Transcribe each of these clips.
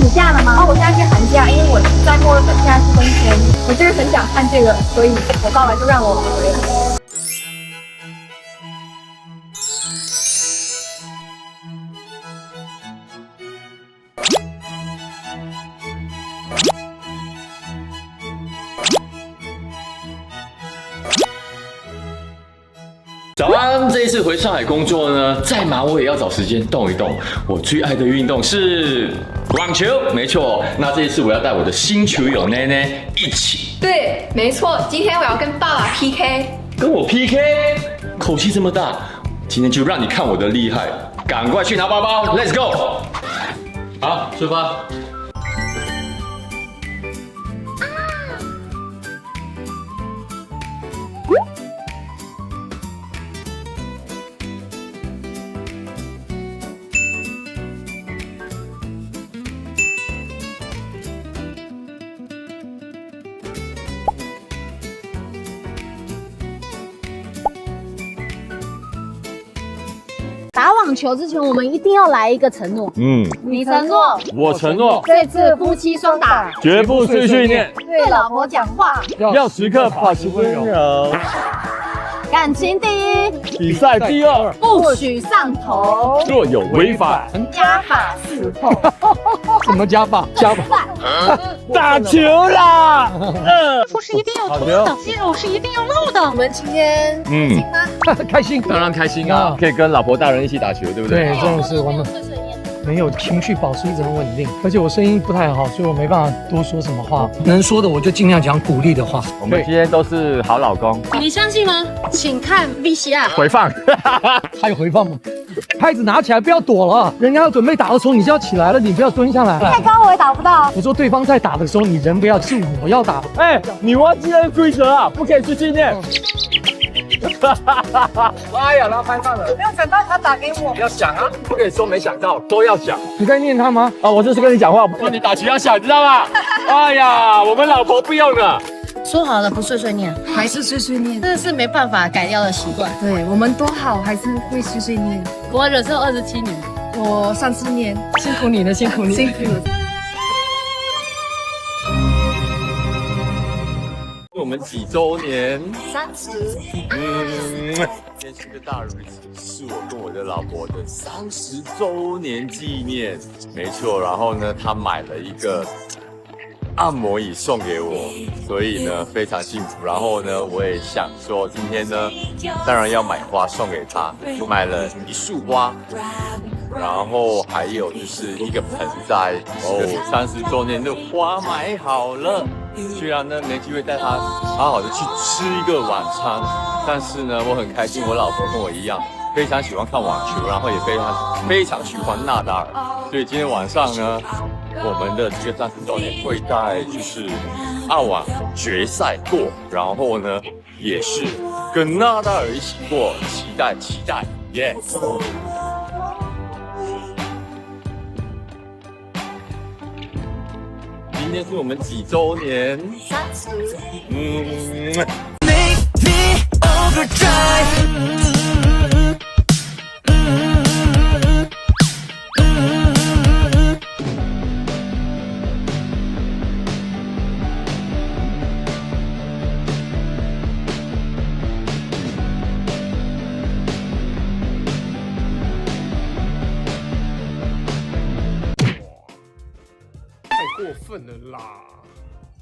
暑假了吗？哦，我现在是寒假，因为我在墨尔本，现在是冬天。我就是很想看这个，所以我爸爸就让我回。早安！这一次回上海工作呢，再忙我也要找时间动一动。我最爱的运动是网球，没错。那这一次我要带我的新球友奈奈一起。对，没错，今天我要跟爸爸 PK。跟我 PK， 口气这么大，今天就让你看我的厉害！赶快去拿包包 ，Let's go！ 好，出发。打网球之前，我们一定要来一个承诺。你承诺，我承诺，这次夫妻双打，绝不碎碎念，对老婆讲话，要时刻保持温柔，感情第一，比赛第二，不许上头，若有违法，家法伺候。什么加法？加法？打球啦！腹是一定要凸的，肌肉是一定要露的。我们今天开心，当然开心啊，可以跟老婆大人一起打球，对不对？对，真的是我们没有情绪保持一直很稳定，而且我声音不太好，所以我没办法多说什么话。能说的我就尽量讲鼓励的话。我们今天都是好老公。你相信吗？请看 VCR 回放。还有回放吗？拍子拿起来，不要躲了。人家要准备打的时候，你就要起来了，你不要蹲下来。太高我也打不到。我说对方在打的时候，你人不要，是我要打。哎，你忘记了规则啊，不可以去纪念。哎呀，然后拍放了。没有想到他打给我。要想啊，不可以说没想到，都要想。你在念他吗？啊，我就是跟你讲话，不说你打球要想，知道吗？哎呀，我们老婆不用了。说好了不碎碎念，还是碎碎念。这是没办法改掉的习惯。对我们多好，还是会碎碎念。我忍受27年，我34年，辛苦你了，辛苦你了。辛苦了。我们几周年30。今天是个大日子，是我跟我的老婆的30周年纪念。没错，然后呢，她买了一个按摩椅送给我，所以呢非常幸福。然后呢，我也想说，今天呢，当然要买花送给她，买了一束花，然后还有就是一个盆栽。30周年的花买好了。虽然呢没机会带她好好的去吃一个晚餐，但是呢我很开心，我老婆跟我一样非常喜欢看网球，然后也非常喜欢纳达尔，所以今天晚上呢，我们的这个30周年会在就是澳网决赛过，然后呢也是跟纳达尔一起过，期待，耶！今天是我们几周年？30。Make me overdrive。过分了啦！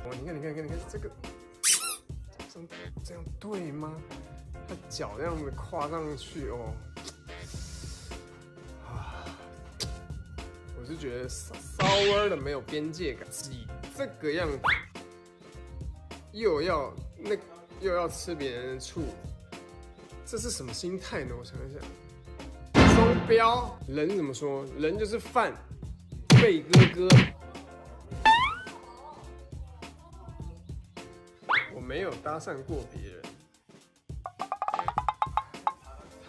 哦，你看，这个这样对吗？他脚这样子跨上去哦，我是觉得稍微的没有边界感，挤这个样子，又要吃别人的醋，这是什么心态呢？我想一想，双标，人怎么说？人就是饭，贝哥。我没有搭讪过别人，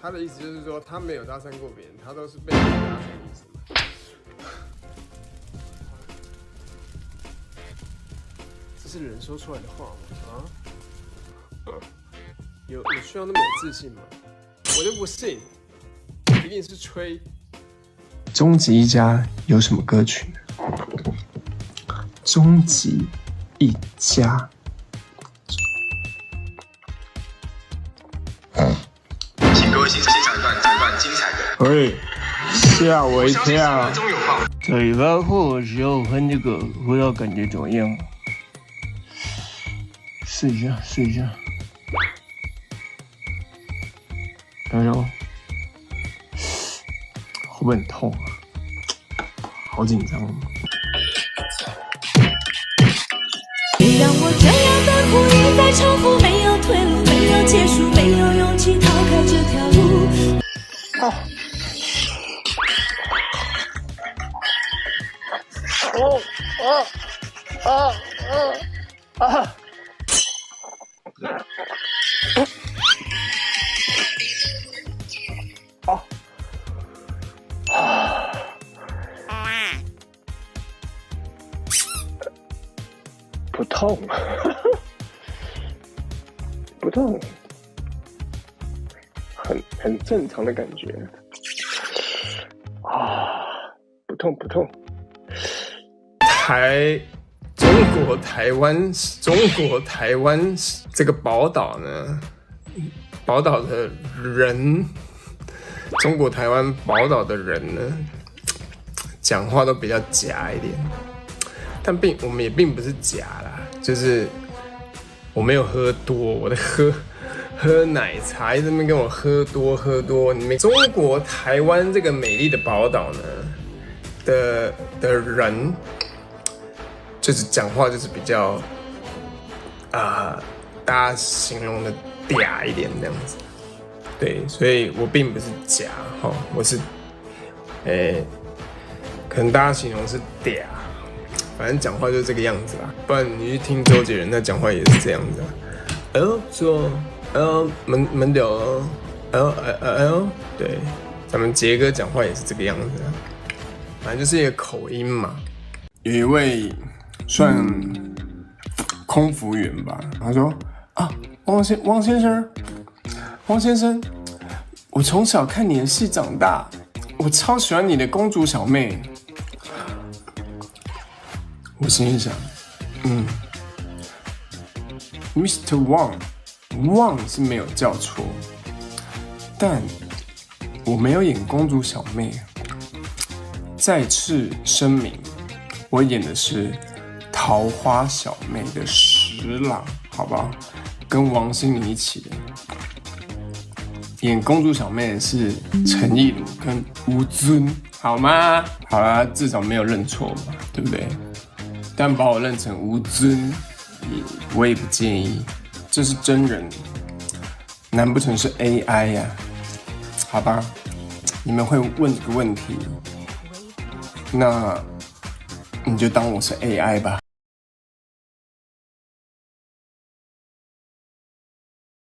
他的意思就是说他没有搭讪过别人，他都是被人搭讪的意思嘛？这是人说出来的话吗？有需要那么有自信吗？我就不信，一定是吹。终极一家有什么歌曲呢？终极一家。请各位欣赏一段精彩的。喂，吓我一跳！嘴巴破的时候喷这个，不知道感觉怎么样？试一下，试一下。哎呦，会不会很痛啊？好紧张。别让我这样的苦一再重复，没有退路，没有结束，没有勇气逃开这条路。不痛，不痛，很正常的感觉啊，不痛不痛。中国台湾这个宝岛呢，宝岛的人，中国台湾宝岛的人呢，讲话都比较假一点。但我们也并不是假啦，就是我没有喝多，我在喝奶茶，一直在那边跟我喝多。你们中国台湾这个美丽的宝岛呢的人，就是讲话就是比较大家形容的嗲一点这样子。对，所以我并不是假哈，我是可能大家形容是嗲。反正讲话就是这个样子啦，不然你去听周杰伦，那讲话也是这样子啊。哎呦，说，哎呦，门屌，哎呦，对，咱们杰哥讲话也是这个样子啊。反正就是一个口音嘛。有一位算空服员吧，他说啊，汪先生，我从小看你的戏长大，我超喜欢你的公主小妹。我心里想，Mr. Wang 是没有叫错，但我没有演公主小妹。再次声明，我演的是桃花小妹的十郎，好不好？跟王心凌一起的。演公主小妹的是陈亦儒跟吴尊，好吗？好啦，至少没有认错嘛，对不对？但把我认成吴尊，我也不介意。这是真人，难不成是 AI 呀？好吧，你们会问这个问题，那你就当我是 AI 吧。